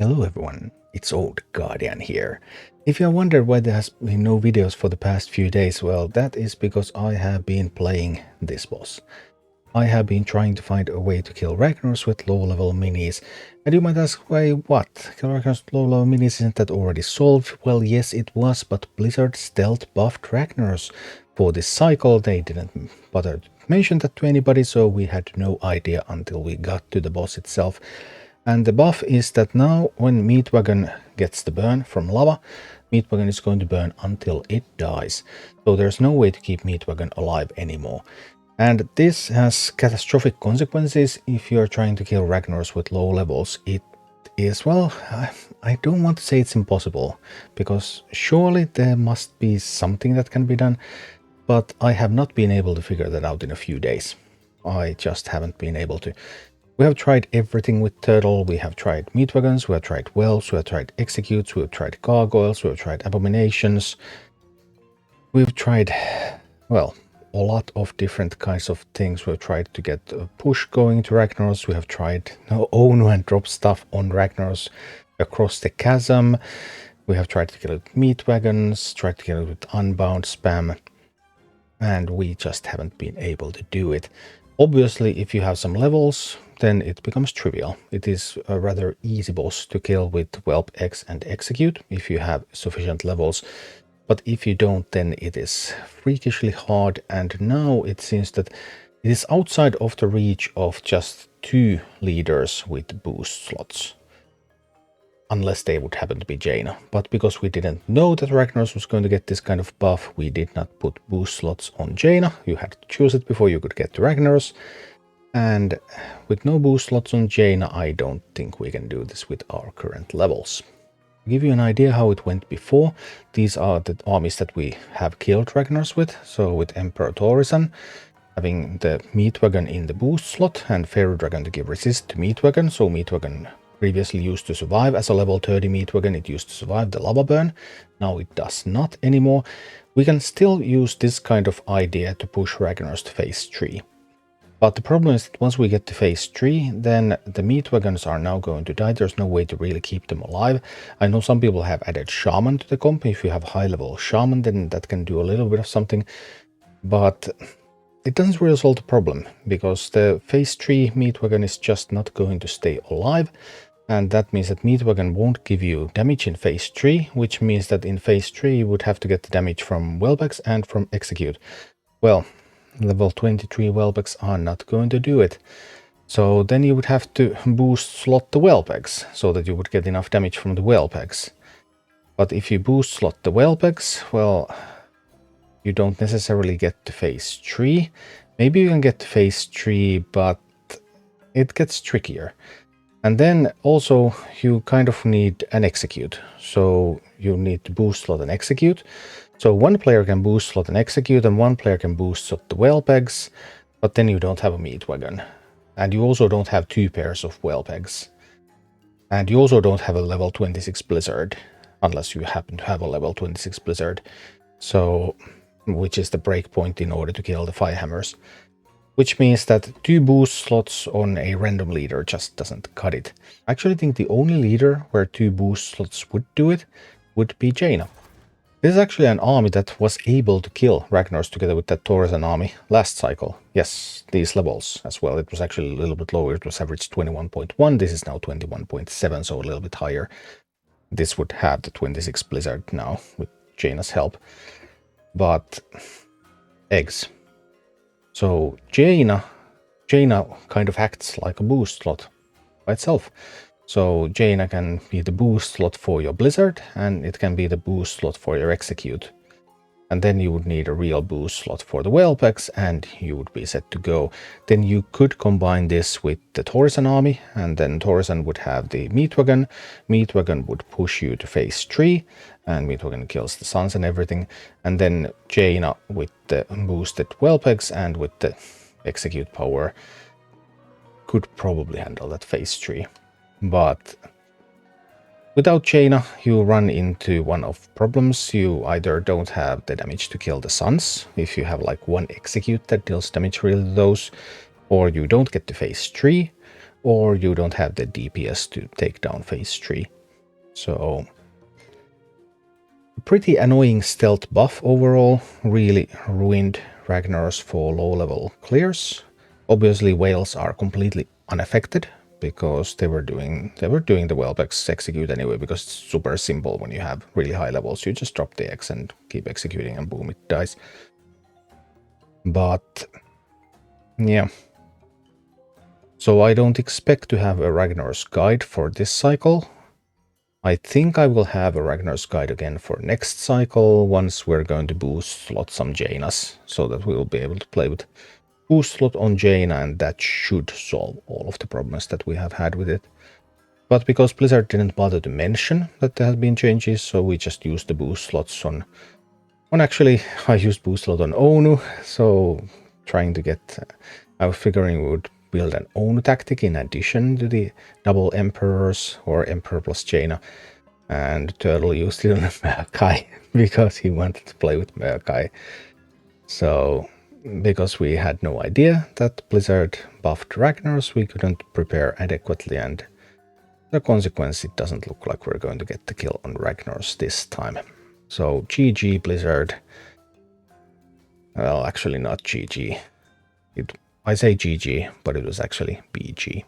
Hello everyone, it's Old Guardian here. If you wonder why there has been no videos for the past few days, well, that is because I have been playing this boss. I have been trying to find a way to kill Ragnaros with low-level minis. And you might ask, why what? Kill Ragnaros with low-level minis, isn't that already solved? Well, yes it was, but Blizzard stealth buffed Ragnaros. For this cycle, they didn't bother to mention that to anybody, so we had no idea until we got to the boss itself. And the buff is that now when Meat Wagon gets the burn from lava, Meat Wagon is going to burn until it dies. So there's no way to keep Meat Wagon alive anymore. And this has catastrophic consequences if you're trying to kill Ragnaros with low levels. It is, well, I don't want to say it's impossible, because surely there must be something that can be done, but I have not been able to figure that out in a few days. I just haven't been able to. We have tried everything with Turtle. We have tried Meat Wagons, we have tried Whelps, we have tried Executes, we have tried Gargoyles, we have tried Abominations. We've tried, well, a lot of different kinds of things. We've tried to get a push going to Ragnaros. We have tried own and drop stuff on Ragnaros across the chasm. We have tried to kill it with Meat Wagons, tried to kill it with Unbound spam, and we just haven't been able to do it. Obviously, if you have some levels, then it becomes trivial. It is a rather easy boss to kill with Whelp, X, and Execute if you have sufficient levels. But if you don't, then it is freakishly hard, and now it seems that it is outside of the reach of just 2 leaders with boost slots. Unless they would happen to be Jaina. But because we didn't know that Ragnaros was going to get this kind of buff, we did not put boost slots on Jaina. You had to choose it before you could get to Ragnaros. And with no boost slots on Jaina, I don't think we can do this with our current levels. To give you an idea how it went before, these are the armies that we have killed Ragnaros with. So with Emperor Torisan, having the Meat Wagon in the boost slot and Pharaoh Dragon to give resist to Meat Wagon. So Meat Wagon previously used to survive as a level 30 Meat Wagon, it used to survive the lava burn. Now it does not anymore. We can still use this kind of idea to push Ragnaros to phase 3. But the problem is that once we get to phase 3, then the Meat Wagons are now going to die. There's no way to really keep them alive. I know some people have added Shaman to the comp. If you have high level Shaman, then that can do a little bit of something. But it doesn't really solve the problem, because the phase 3 Meat Wagon is just not going to stay alive. And that means that Meat Wagon won't give you damage in phase 3, which means that in phase 3 you would have to get the damage from Whelpex and from Execute. Well, level 23 Whelpex are not going to do it. So then you would have to boost slot the Whelpex, so that you would get enough damage from the Whelpex. But if you boost slot the Whelpex, well, you don't necessarily get to phase 3. Maybe you can get to phase 3, but it gets trickier. And then also you kind of need an Execute. So you need to boost slot and Execute. So one player can boost slot and Execute, and one player can boost slot the Whelpex, but then you don't have a Meat Wagon. And you also don't have 2 pairs of Whelpex. And you also don't have a level 26 Blizzard, unless you happen to have a level 26 Blizzard. So, which is the breakpoint in order to kill the Firehammers. Which means that 2 boost slots on a random leader just doesn't cut it. I actually think the only leader where 2 boost slots would do it would be Jaina. This is actually an army that was able to kill Ragnaros together with that Torisan army last cycle. Yes, these levels as well. It was actually a little bit lower. It was average 21.1. This is now 21.7, so a little bit higher. This would have the 26 Blizzard now with Jaina's help. But eggs. So Jaina kind of acts like a boost slot by itself. So Jaina can be the boost slot for your Blizzard, and it can be the boost slot for your Execute. And then you would need a real boost slot for the Whelpex, and you would be set to go. Then you could combine this with the Torisan army, and then Torisan would have the Meat Wagon. Meat Wagon would push you to phase 3, and Meat Wagon kills the suns and everything. And then Jaina with the boosted Whelpex and with the Execute power could probably handle that phase 3. But without Jaina, you run into one of problems. You either don't have the damage to kill the suns, if you have like one Execute that deals damage really to those, or you don't get to phase 3, or you don't have the DPS to take down phase 3. So pretty annoying stealth buff overall, really ruined Ragnaros for low level clears. Obviously whales are completely unaffected because they were doing the Wellbex execute anyway, because it's super simple when you have really high levels. You just drop the X and keep executing and boom, it dies. But yeah. So I don't expect to have a Ragnaros guide for this cycle. I think I will have a Ragnaros guide again for next cycle once we're going to boost slot some Jaina's, so that we will be able to play with boost slot on Jaina, and that should solve all of the problems that we have had with it. But because Blizzard didn't bother to mention that there have been changes, so we just used the boost slots on actually, I used boost slot on Onu, so trying to get, I was figuring we would build an Onu tactic in addition to the double Emperors or Emperor plus Jaina, and Turtle used it on Maokai because he wanted to play with Maokai. So because we had no idea that Blizzard buffed Ragnaros, we couldn't prepare adequately, and the consequence, it doesn't look like we're going to get the kill on Ragnaros this time. So GG Blizzard. Well, actually not GG. I say GG, but it was actually BG.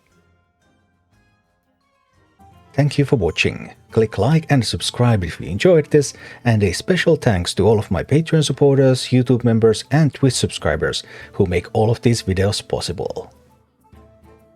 Thank you for watching. Click like and subscribe if you enjoyed this, and a special thanks to all of my Patreon supporters, YouTube members and Twitch subscribers who make all of these videos possible.